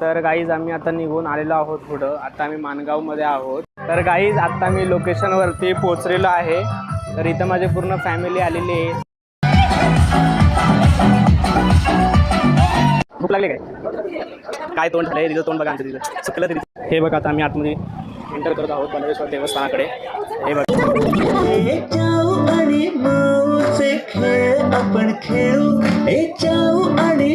तर गाईज आम्ही आता निघून आलेलो आहोत पुढं. आता आम्ही माणगावमध्ये आहोत. तर गाईज आता मी लोकेशनवरती पोहोचलेलो आहे. तर इथं माझी पूर्ण फॅमिली आलेली आहे. भूक लागली काय तोंड झालंय तिथं, तोंड बघा आमचं तिथं सुकलं तरी. हे बघा आता आम्ही आतमध्ये एंटर करत आहोत बल्लाळेश्वर देवस्थानाकडे. हे बघा आपण खेळू आणि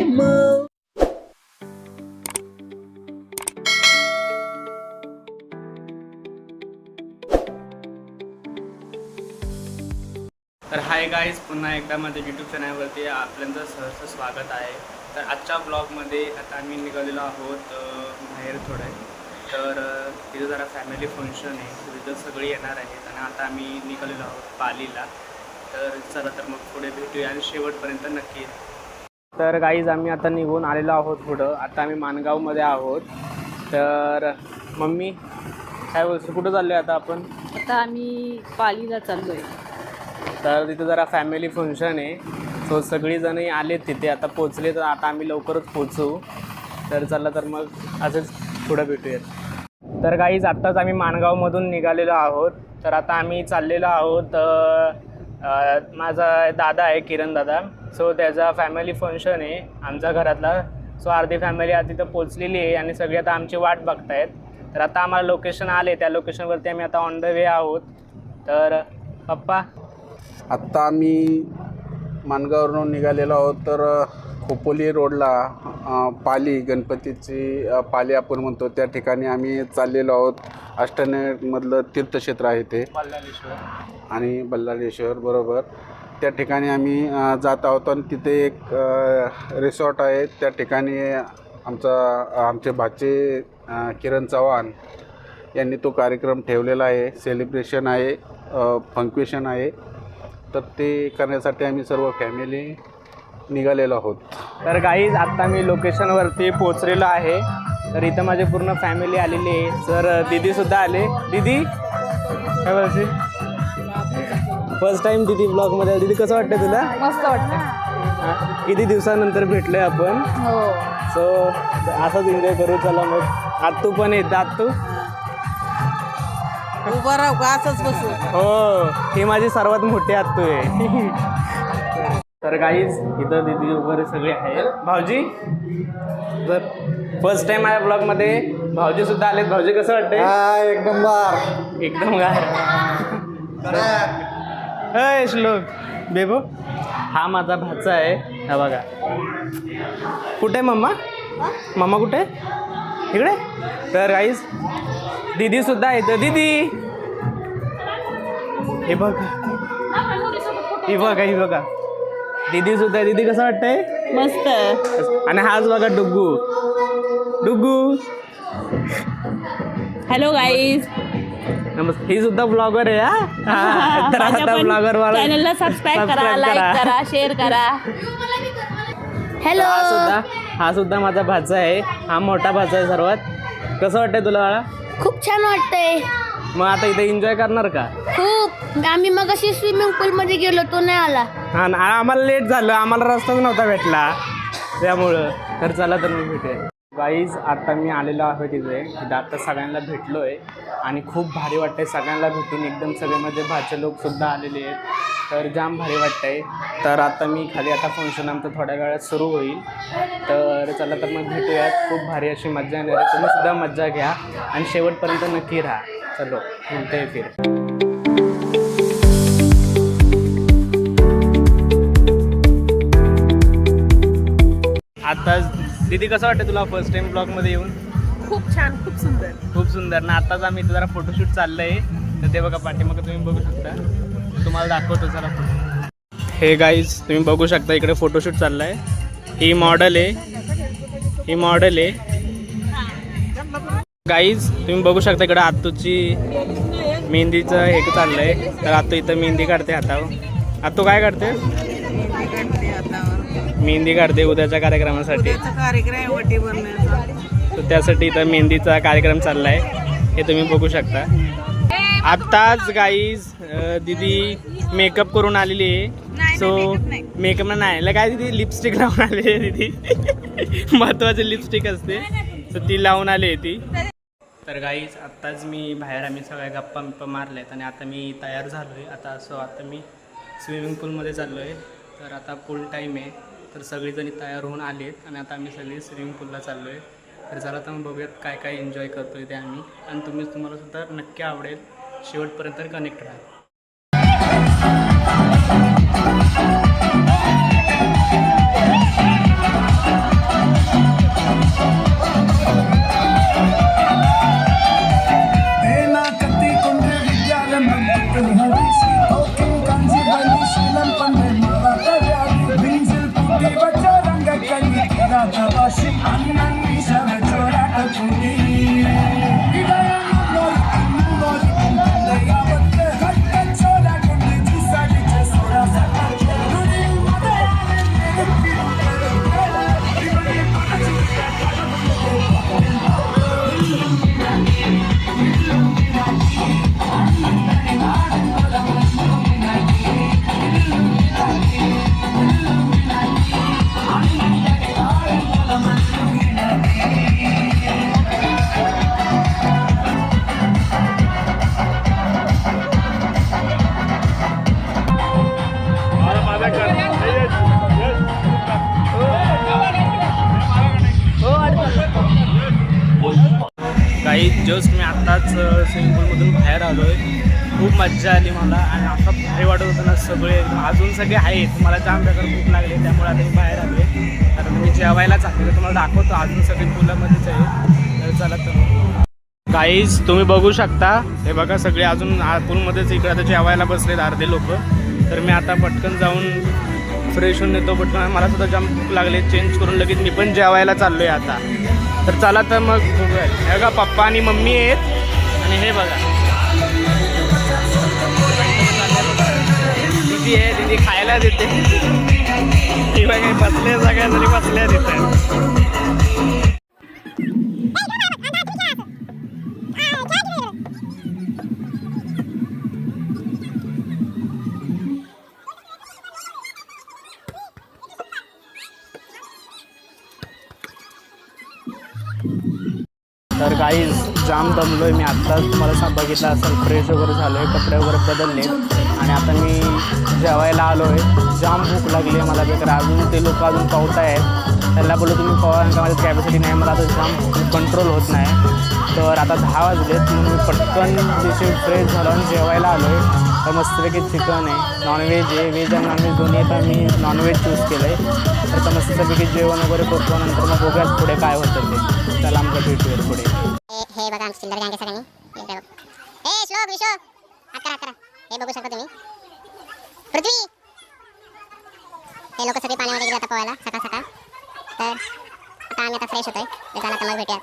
तर हाय गाईज, पुन्हा एकदा माझ्या यूट्यूब चॅनलवरती आपल्याचं सहर्ष स्वागत आहे. तर आजच्या ब्लॉगमध्ये आता आम्ही निघालेलो आहोत बाहेर थोडं. तर तिथं जरा फॅमिली फंक्शन आहे, तिथं सगळी येणार आहेत आणि आता आम्ही निघालेलो आहोत पालीला. तर चला तर मग पुढे भेटूया आणि शेवटपर्यंत नक्की. तर गाईज आम्ही आता निघून आलेलो आहोत पुढं. आता आम्ही माणगावमध्ये आहोत. तर मम्मी काय बोलतो, कुठं चाललो आहे आता आपण? आता आम्ही पालीला चाललो आहे. तर तिथं जरा फॅमिली फंक्शन आहे, सो सगळीजण आलेत तिथे. आता पोचले, तर आता आम्ही लवकरच पोचू. तर चला तर मग असंच पुढं भेटूयात. तर गाईज आत्ताच आम्ही माणगावमधून निघालेलो आहोत. तर आता आम्ही चाललेलो आहोत, माझा दादा आहे किरण दादा, सो त्याचा फॅमिली फंक्शन आहे आमच्या घरातला. सो अर्धी फॅमिली आता तिथं पोचलेली आहे आणि सगळे आता आमची वाट बघतायत. तर आता आम्हाला लोकेशन आले, त्या लोकेशनवरती आम्ही आता ऑन द वे आहोत. तर पप्पा आत्ता आम्ही माणगाववरून निघालेलो आहोत. तर खोपोली रोडला पाली गणपतीची पाली आपण म्हणतो त्या ठिकाणी आम्ही चाललेलो आहोत. अष्टनायकमधलं तीर्थक्षेत्र आहे ते आणि बल्लाळेश्वर बरोबर. त्या ठिकाणी आम्ही जात आहोत आणि तिथे एक रिसॉर्ट आहे. त्या ठिकाणी आमचे भाचे किरण चव्हाण यांनी तो कार्यक्रम ठेवलेला आहे. सेलिब्रेशन आहे, फंक्शन आहे. तर ते करण्यासाठी आम्ही सर्व फॅमिली निघालेलो आहोत. तर गाईज आत्ता मी लोकेशनवरती पोचलेलो आहे. तर इथं माझी पूर्ण फॅमिली आलेली आहे. सर दीदीसुद्धा आले. दीदी काय बोलायची? फर्स्ट टाईम दीदी ब्लॉगमध्ये. दीदी कसं वाटतं तुला? मस्त वाटतं. किती दिवसानंतर भेटलोय आपण. हो. सो असंच एन्जॉय करू. चला मग आत्तू पण येत. आत्तू उभं राहू का असंच बसू? हो, ही माझी सर्वात मोठी आत्तू आहे. तर गाईज इथं दीदी वगैरे सगळे आहेत. भाऊजी जर फर्स्ट टाइम माझ्या ब्लॉगमध्ये भाऊजी सुद्धा आलेत. भाऊजी कसं वाटतंय? एकदम बार एकदम गार. श्लोक बेबो, हा माझा भाचा आहे. हा बघा. कुठे मम्मा? मम्मा कुठे? इकडे. तर गाईज दीदी सुद्धा येतं. दीदी हे बघा, ही बघा, ही बघा दीदी सुद्धा. दीदी कसं वाटतंय? मस्त. आणि हाच बघा डुग्गू. Duggu hello guys. नमस्ते. ही सुद्धा ब्लॉगर आहे. हा तर आता ब्लॉगर वाला चॅनलला सबस्क्राईब करा, लाईक करा, शेअर करा. हॅलो. हा सुद्धा माझा भाचा आहे. हा मोठा भाचा आहे सर्वात. कसं वाटतंय तुला बाळा? खूप छान वाटतंय. मग आता इथे एन्जॉय करणार का? खूप. आम्ही मग अशी स्विमिंग पूल मध्ये गेलो, तो नाही आला. हा ना, आम्हाला लेट झालं, आम्हाला रस्ताच नव्हता भेटला त्यामुळं. तर चला तर मग भेटूया. गाईज आता मी आलेलो आहे तिथे आता सगळ्यांना भेटलो आहे आणि खूप भारी वाटतंय सगळ्यांना भेटून. एकदम सगळे माझे भाचे लोकसुद्धा आलेले आहेत. तर जाम भारी वाटतंय. तर आता मी खाली आता फंक्शन आमचं थोड्या वेळात सुरू होईल. तर चला तर मग भेटूयात. खूप भारी अशी मज्जा येणार आहे. तुम्हीसुद्धा मज्जा घ्या आणि शेवटपर्यंत नक्की राहा. चलो मिळते फिर. आता दीदी कसं वाटतं तुला फर्स्ट टाइम ब्लॉगमध्ये येऊन? खूप छान, खूप सुंदर. खूप सुंदर ना. आत्ताच आम्ही इथं जरा फोटोशूट चाललं आहे. तर ते बघा पाठीमागं तुम्ही बघू शकता. तुम्हाला दाखवतो जरा फोटो. हे गाईज तुम्ही बघू शकता इकडे फोटोशूट चाललं आहे. ही मॉडेल आहे, ही मॉडेल आहे. गाईज तुम्ही बघू शकता इकडं आत्तूची मेहंदीचं हे चाललं आहे. तर आत्तू इथं मेहंदी काढते हातावर. आत्तू काय काढते? मेहंदी काढते उद्याच्या कार्यक्रमासाठी. तर त्यासाठी इथं मेहंदीचा कार्यक्रम चालला आहे. हे तुम्ही बघू शकता. आत्ताच गाईज दीदी मेकअप करून आलेली आहे. सो मेकअप नाही काय दीदी लिपस्टिक लावून आलेली आहे दीदी. महत्त्वाची लिपस्टिक असते. तर ती लावून आली ती. तर गाईज आत्ताच मी बाहेर आम्ही सगळ्या गप्पा मारल्यात आणि आता मी तयार झालो आहे. आता मी स्विमिंग पूलमध्ये चाललो आहे. तर आता पूल टाईम आहे. तर सगळीजणी तयार होऊन आली आहेत आणि आता आम्ही सगळी स्विमिंग पूलला चाललो आहे. तर चला तर मग बघूयात काय काय एन्जॉय करतो आहे ते आम्ही. आणि तुम्हाला सुद्धा नक्की आवडेल. शेवटपर्यंत कनेक्ट राहा. काही जस्ट मी आत्ताच स्विमिंग पूलमधून बाहेर आलो आहे. खूप मजा आली मला आणि आता भारी वाटत होतं ना. सगळे अजून सगळे आहेत. मला जाम प्रकार भूक लागली त्यामुळे आता मी बाहेर आलो आहे. आता मी जेवायला चाललो तुम्हाला दाखवतो. अजून सगळे पुलामध्येच आहे. तर चला तर गाईज तुम्ही बघू शकता. हे बघा सगळे अजून पूलमध्येच इकडे आता जेवायला बसलेत अर्धे लोक. तर मी आता पटकन जाऊन फ्रेश होऊन येतो. पटकन मला सुद्धा जाम भूक लागले. चेंज करून लगेच मी पण जेवायला चाललो आहे आता. तर चला तर मग हे बघा पप्पा आणि मम्मी आहेत आणि हे बघा दीदी आहे. दीदी खायला देते. ती बघा बसले सगळ्या तरी बसल्या तिथे. तर गाईज जाम दमलो आहे मी. आत्ताच तुम्हाला बघितलं असेल फ्रेश वगैरे झालो आहे. कपडे वगैरे बदलले आणि आता मी जेवायला आलो आहे. जाम भूक लागली आहे मला. बेकार अजून ते लोक अजून पावत आहेत. त्यांना बोललो तुम्ही पावा का माझी कॅपॅसिटी नाही. मला आता जाम कंट्रोल होत नाही. तर आता 10 वाजलेत म्हणून मी पटकन जसे फ्रेश झालो आणि जेवायला आलो आहे. तर मस्तपैकी चिकन आहे. नॉनव्हेज आहे. व्हेज आणि नॉनव्हेज दोन्ही तर मी नॉनव्हेज चूज केलं आहे. तर मस्तपैकी जेवण वगैरे करतो. नंतर मग बघूयात पुढे काय होतं ते. चला आमच्या भेटूया पुढे. हे बघा आमची चिल्लर गँग सगळ्यांनी. हे श्लोक विशो अकरा हे बघू शकता तुम्ही. पृथ्वी हे लोक सगळे पाण्यामध्ये गेले आता पोहायला सकाळ. तर आता आम्ही आता फ्रेश होतोय. चला तर मग भेटूया.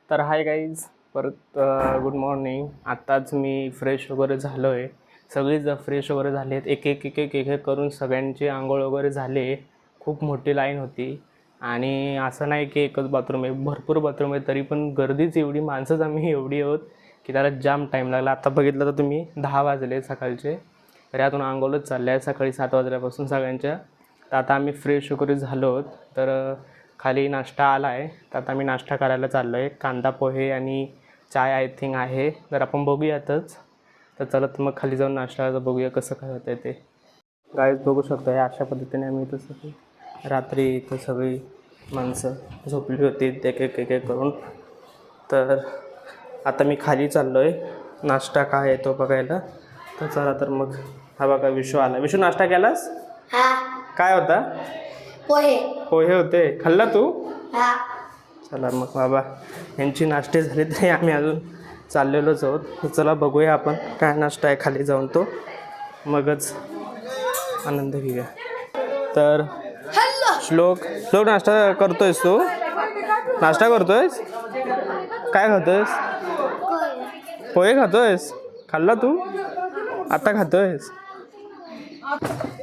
तर हाय गाईज परत गुड मॉर्निंग. आत्ताच मी फ्रेश वगैरे झालो आहे. सगळीच फ्रेश वगैरे झाले आहेत. एक करून सगळ्यांची आंघोळ वगैरे झाले. खूप मोठी लाईन होती आणि असं नाही की एकच बाथरूम आहे. भरपूर बाथरूम आहे. तरी पण गर्दीच एवढी. माणसंच आम्ही एवढी आहोत की त्याला जाम टाईम लागला. आता बघितलं तर तुम्ही 10 वाजले सकाळचे. तर यातून आंघोळच चालल्या आहे सकाळी 7 वाजल्यापासून सगळ्यांच्या. तर आता आम्ही फ्रेश वगैरे झालो आहोत. तर खाली नाश्ता आला आहे. तर आता आम्ही नाश्ता करायला चाललो आहे. कांदा पोहे आणि चाय आय थिंक आहे. तर आपण बघूयातच. तर चला तर मग खाली जाऊन नाश्ता बघूया कसं काय होतं ते. गाईज बघू शकतो हे अशा पद्धतीने आम्ही तसं रात्री इथं सगळी माणसं झोपली होती एक करून. तर आता मी खाली चाललो आहे नाश्ता काय आहे तो बघायला. तर चला तर मग हा बघा विशू आला. विशू नाश्ता केलास? काय होता? पोहे होते. खाल्ला तू? चला मग बाबा यांची नाश्ते झाले तरी आम्ही अजून चाललेलोच आहोत. तर चला बघूया आपण काय नाश्ता आहे खाली जाऊन तो मगच आनंद घेऊया. तर श्लोक नाश्ता करतोयस तू? नाश्ता करतोयस? काय खातोयस? पोहे खातोयस? खाल्ला तू? आता खातोयस?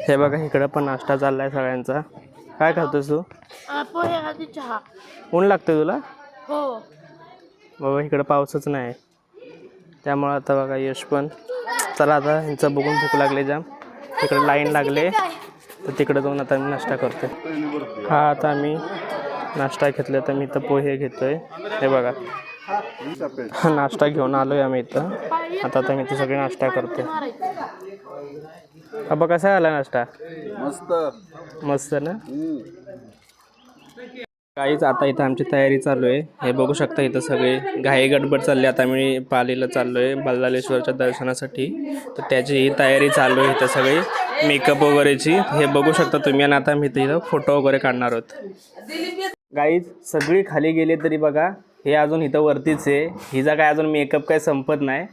हे बघा इकडं पण नाश्ता चालला आहे सगळ्यांचा. काय खातोयस तू? पोहे आधी चहा. ऊन लागतं तुला हो. बाबा इकडं पाऊसच नाही त्यामुळं आता बघा यश पण चला आता ह्यांचं बघून भूक लागले जाम तिकडे लाईन लागले तर तिकडे जाऊन आता मी नाश्ता करतो. हा आता आम्ही नाश्ता घेतला तर मी इथं पोहे घेतोय हे बघा नाश्ता घेऊन आलोय आम्ही इथं आता मी इथं सगळे नाश्ता करतोय. अबा कसा आला नाश्ता मस्त मस्त ना काहीच आता इथं आमची तयारी चालू आहे हे बघू शकता इथं सगळे घाई गडबड चालली आता मी पालीला चाललो आहे बल्लाळेश्वरच्या दर्शनासाठी तर त्याची ही तयारी चालू आहे इथं सगळी मेकअप वगैरेची हे बघू शकता तुम्ही आणि आता मी इथं फोटो वगैरे काढणार आहोत. गाईज सगळी खाली गेली तरी बघा हे अजून इथं वरतीच आहे हिचा काय अजून मेकअप काय संपत नाही.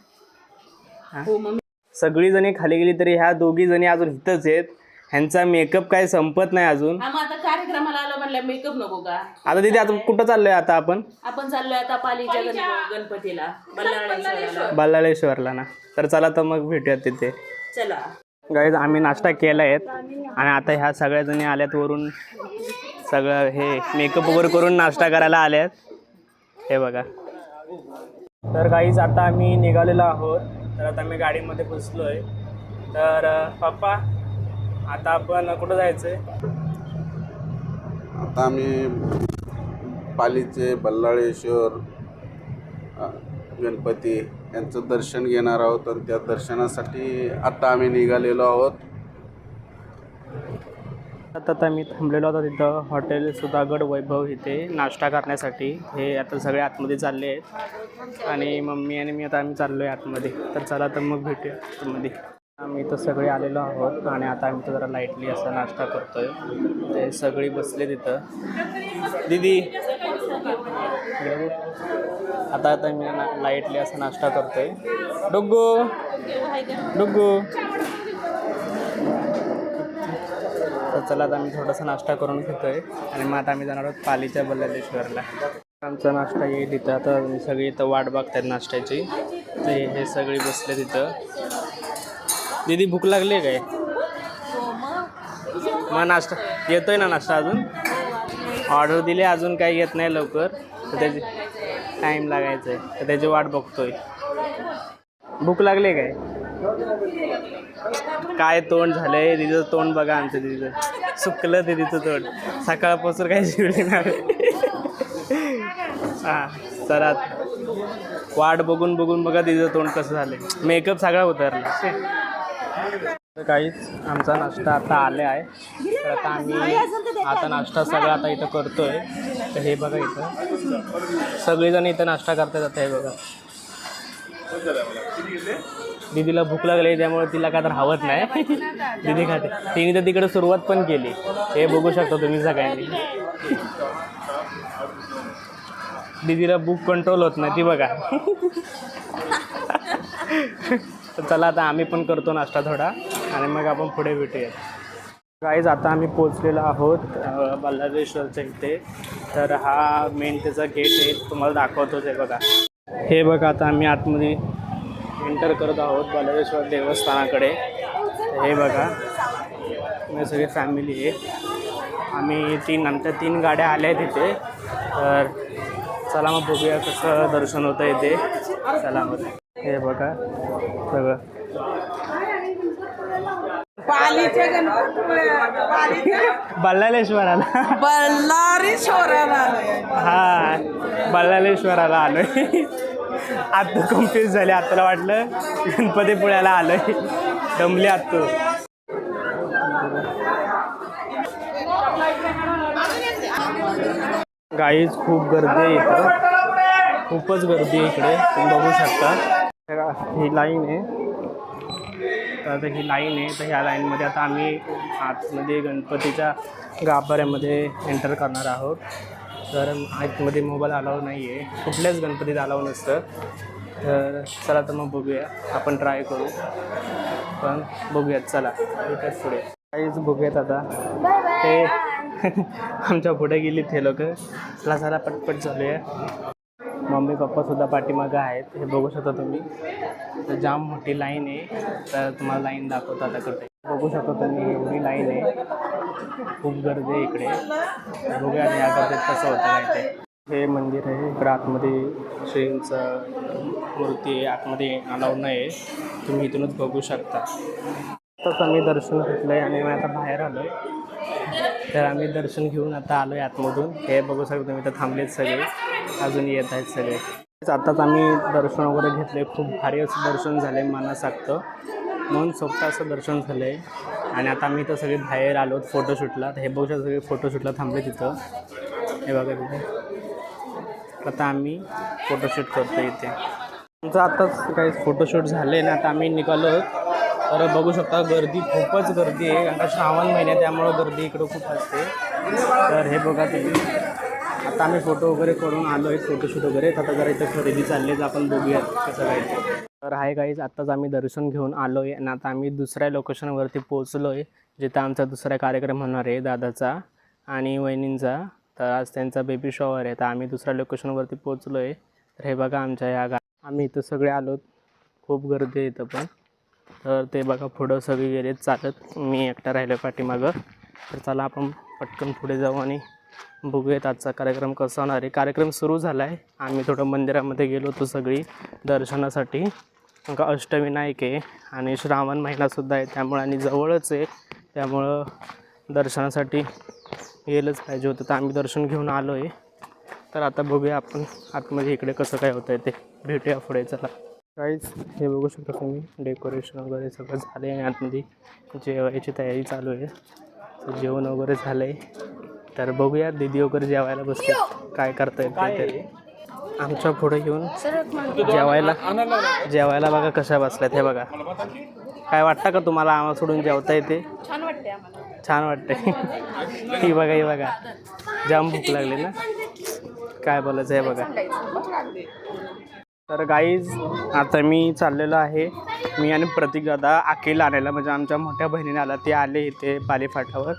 सगळी जणी खाली गेली तरी ह्या दोघी जणी अजून इथंच आहेत ह्यांचा मेकअप काय संपत नाही अजून. आता कार्यक्रमाला आलो म्हणलं मेकअप नको का. आता तिथे आता कुठं चाललोय आता आपण चाललोय आता पालीच्या गणपतीला बल्लाळेश्वरला ना तर चला तर मग भेटूयात तिथे. चला गाईज आम्ही नाश्ता केला आहे आणि आता ह्या सगळ्या जणी आल्यात वरून सगळं हे मेकअप वगैरे करून नाश्ता करायला आल्यात हे बघा. तर गाईज आता आम्ही निघालेलो आहोत तर आता आम्ही गाडीमध्ये बसलो आहे तर पप्पा आता आपण कुठं जायचं आहे. आता आम्ही पालीचे बल्लाळेश्वर गणपती यांचं दर्शन घेणार आहोत आणि त्या दर्शनासाठी आता आम्ही निघालेलो आहोत. आता मी थांबलेलो होतो तिथं हॉटेल सुधागड वैभव इथे नाश्ता करण्यासाठी हे आता सगळे आतमध्ये चालले आहेत आणि मम्मी आणि मी आता आम्ही चाललो आहे आतमध्ये तर चला तर मग भेटूया आतमध्ये. आम्ही इथं सगळे आलेलो आहोत आणि आता आम्ही तर जरा लाईटली असा नाश्ता करतोय ते सगळी बसले तिथं. दीदी आता मी लाईटली असा नाश्ता करतोय. डुग्गू डुग्गू तर चला आता आम्ही थोडासा नाश्ता करून घेतोय आणि मग आता आम्ही जाणार आहोत पालीच्या बल्लाळेश्वरला. आमचा नाश्ता येईल तिथं आता सगळी इथं वाट बघतात नाश्त्याची तर हे सगळी बसले तिथं. दीदी भूक लागली आहे काय मग नाश्ता येतोय ना नाश्ता अजून ऑर्डर दिली अजून काही येत नाही लवकर तर त्याची टाईम लागायचं आहे तर त्याची वाट बघतोय. भूक लागली काय काय तोंड झालंय दीदीचं तोंड बघा आमचं दीदीचं सुकलं दीदीचं तोंड सकाळपासून काही जेवले नाही. हां चला वाट बघून बघून बघा दीदीचं तोंड कसं झालं मेकअप सगळा उतरला. तर काहीच आमचा नाश्ता आता आले आहे तर आता आम्ही आता नाश्ता सगळा आता इथं करतोय तर हे बघा इथं सगळेजण इथं नाश्ता करतात आता हे बघा. दीदीला भूक लागली त्यामुळे तिला काय तर हवत नाही दीदी खाते तिने तर तिकडे सुरुवात पण केली हे बघू शकता तुम्ही सगळ्यांनी. दीदीला भूक कंट्रोल होत नाही ती बघा. तर चला आता आम्ही पण करतो नाश्ता थोडा आणि मग आपण पुढे भेटूया. गाईज आता आम्ही पोचलेलो आहोत बल्लाळेश्वरच्या इथे तर हा मेन त्याचा गेट आहे तुम्हाला दाखवतोच आहे बघा. हे बघा आता आम्ही आतमध्ये एंटर करत आहोत बल्लाळेश्वर देवस्थानाकडे. हे बघा मी सगळी फॅमिली आहे आम्ही आमच्या 3 गाड्या आल्या आहेत इथे तर चला मग बघूया कसं दर्शन होतं इथे. चला मग हे बघा सगळं बल्लाळेश्वराला हा बल्लाळेश्वराला आलोय. आता कन्फ्यूज झाले आत्ताला वाटलं गणपतीपुळ्याला आलोय दमले आत्ता. गाईज खूप गर्दी आहे इथं खूपच गर्दी आहे इकडे तुम्ही बघू शकता. ही लाईन आहे तर ही लाईन आहे तर ह्या लाईनमध्ये आता आम्ही आतमध्ये गणपतीच्या गाभाऱ्यामध्ये एंटर करणार आहोत. तर आतमध्ये मोबाईल अलाव नाही आहे कुठल्याच गणपतीत अलाव नसतं तर चला तर मग बघूया आपण ट्राय करू पण बघूयात चला भेटत पुढे. काहीच बघूयात आता ते आमच्या पुढे गेली ते लोक. चला चला पटपट झालूया. मम्मी पप्पासुद्धा पाठीमागं आहेत हे बघू शकता तुम्ही. तर जाम मोठी लाईन आहे तर तुम्हाला लाईन दाखवतो आता कुठे बघू शकता तुम्ही एवढी लाईन आहे खूप गर्दी आहे इकडे. बघूया या गर्दीत कसं होतं काय ते. हे मंदिर आहे. इकडं आतमध्ये श्रींचं मूर्ती आहे. आतमध्ये अलाउड नाही आहे. तुम्ही इथूनच बघू शकता. आताच आम्ही दर्शन घेतलं आहे आणि मी आता बाहेर आलो आहे. तर आम्ही दर्शन घेऊन आता आलो आहे आतमधून. हे बघू शकता तुम्ही तर थांबलेत सगळे, अजून येत आहेत सगळे. आत्ताच आम्ही दर्शन वगैरे घेतले. खूप भारी असं दर्शन झालं आहे, मनासारखं मन सोबत असं दर्शन झालं आहे. आणि आता आम्ही इथं सगळे बाहेर आलो फोटोशूटला. तर हे बघू शकता सगळे फोटोशूटला थांबले तिथं. हे बघा तिथे आता आम्ही फोटोशूट करतो इथे. आमचं आत्ताच काही फोटोशूट झाले ना, आता आम्ही निघालो. तर बघू शकता गर्दी, खूपच गर्दी आहे, कारण का श्रावण महिना त्यामुळं गर्दी इकडं खूप असते. तर हे बघा तुम्ही, आता आम्ही फोटो वगैरे करून आलो आहे, फोटोशूट वगैरे. आता जरा इथं खरेदी चालली आहे, आपण बघूयात कसं काय. तर आहे काहीच, आत्ताच आम्ही दर्शन घेऊन आलो आहे आणि आता आम्ही दुसऱ्या लोकेशनवरती पोहोचलो आहे, जिथं आमचा दुसरा कार्यक्रम होणार आहे दादाचा आणि वहिनींचा. तर आज त्यांचा बेबी शॉवर आहे. तर आम्ही दुसऱ्या लोकेशनवरती पोहोचलो आहे. तर हे बघा आमच्या ह्या आम्ही इथं सगळे आलो. खूप गर्दी आहे इथं पण. तर ते बघा पुढं सगळे गेलेत चालत, मी एकटा राहिलो पाठीमागं. तर चला आपण पटकन पुढे जाऊ आणि बघूयात आजचा कार्यक्रम कसा होणार आहे. कार्यक्रम सुरू झाला आहे. आम्ही थोडं मंदिरामध्ये गेलो होतो सगळी दर्शनासाठी, का अष्टविनायक आहे आणि श्रावण महिनासुद्धा आहे त्यामुळं, आणि जवळच आहे त्यामुळं दर्शनासाठी गेलंच पाहिजे होतं. तर आम्ही दर्शन घेऊन आलो आहे. तर आता बघूया आपण आतमध्ये इकडे कसं काय होतं आहे ते, भेटूया पुढे. चला काहीच, हे बघू शकता तुम्ही, डेकोरेशन वगैरे सगळं झालं आहे आणि आतमध्ये जेवायची तयारी चालू आहे. तर जेवण वगैरे झालं आहे. तर बघूया दीदी वगैरे जेवायला बसते, काय करता येत तरी. आमच्या पुढे येऊन जेवायला बघा कशा बसल्यात. हे बघा, काय वाटतं का तुम्हाला आम्हाला सोडून जेवता येते? छान वाटते आम्हाला. छान वाटते. ही बघा जाम भूक लागली ना, काय बोलायचं आहे बघा. तर गाईज आता मी चाललेलो आहे, मी आणि प्रतीक दादा आकेला आणायला, म्हणजे आमच्या मोठ्या बहिणीने आला, ते आले इथे पालेफाटावर.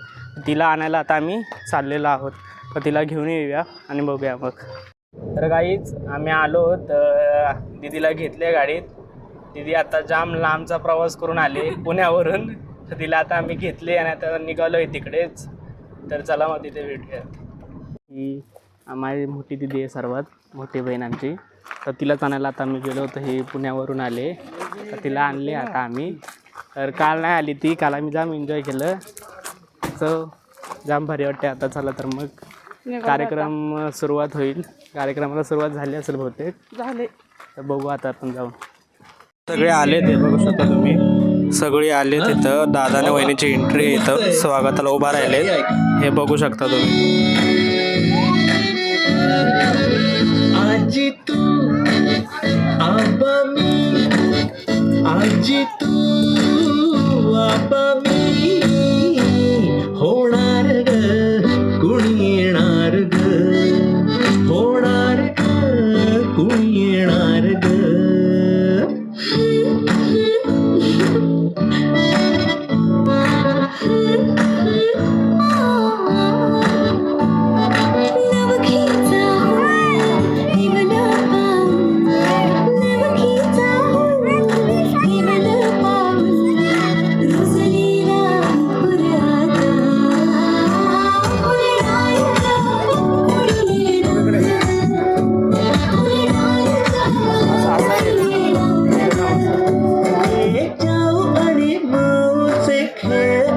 तिला आणायला आता आम्ही चाललेलो आहोत. तर तिला घेऊन येऊया आणि बघूया मग. तर गाईज आम्ही आलो, तर दीदीला घेतले गाडीत. दीदी आता जाम लांबचा प्रवास करून आले पुण्यावरून. तर तिला आता आम्ही घेतले आणि आता निघालो आहे तिकडेच. तर चला मग तिथे भेटूया. ही माझी मोठी दीदी आहे, सर्वात मोठी बहीण आमची. तर तिलाच आणायला आता आम्ही गेलो होतो. हे पुण्यावरून आले, तर तिला आणले आता आम्ही. तर काल नाही आली ती, काल आम्ही जाम एन्जॉय केलं. सो जाम भारी वाटते. आता चला तर मग कार्यक्रम सुरुवात होईल. कार्यक्रमाला सुरुवात झाली असेल बहुतेक, झाले. तर बघू आता आपण जाऊन. सगळे आले, ते बघू शकता तुम्ही, सगळे आले तिथं. दादाने वहिनीची एंट्री इथं स्वागताला उभा राहिले, हे बघू शकता तुम्ही. आजी तू आबा मी, आजी तू आबा मी, होणार ग कुणी येणार ग, होणार ग कुणी येणार ग.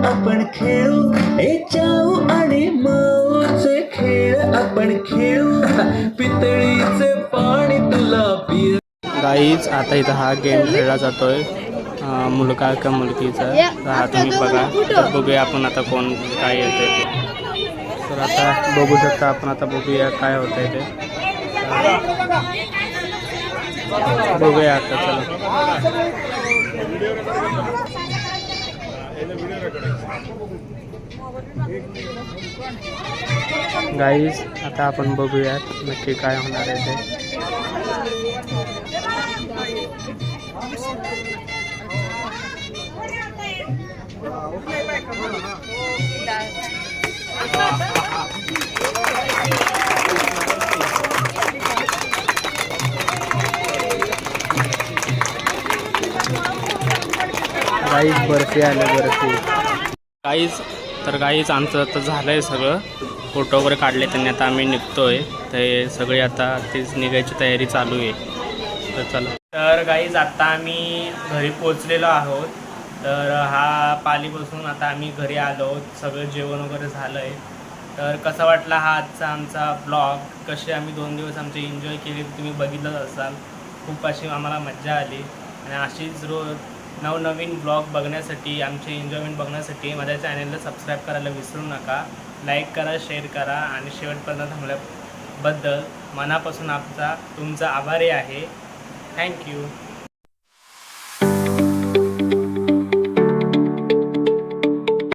आपण खेळू ए चाऊ आणि माऊचे खेळ आपण खेळू, पितळीचे पाणी तुला पिऊ. गाईज आता इथं हा गेम खेळला जातोय, मुलगा का मुलगीचा. तर हा तुम्ही बघा. तर बघूया आपण आता कोण काय येते ते. तर आता बघू शकता आपण, आता बघूया काय होत आहे ते. बघूया आता, चला. गाईज आता आपण बघूयात नक्की काय होणार आहे ते. गाईज बर्फी आले, बर्फी. गाईज तर काहीच आमचं आता झालं आहे सगळं, फोटो वगैरे काढले त्यांनी, आता आम्ही निघतो आहे. ते सगळे आता तेच निघायची तयारी चालू आहे. तर चला. तर गाईज आता आम्ही घरी पोचलेलो आहोत. तर हा पालीपासून आता आम्ही घरी आलो आहोत. सगळं जेवण वगैरे झालं आहे. तर कसा वाटला हा आजचा आमचा ब्लॉग, कसे आम्ही 2 दिवस आमचे एन्जॉय केले तुम्ही बघितलंच असाल. खूप अशी आम्हाला मजा आली आणि अशीच रोज नवनवीन ब्लॉग बघण्यासाठी, आमचे एन्जॉयमेंट बघण्यासाठी माझ्या चॅनलला सबस्क्राईब करायला विसरू नका. लाईक करा, शेअर करा आणि शेवटपर्यंत थांबल्याबद्दल मनापासून तुमचा आभारी आहे. थँक्यू.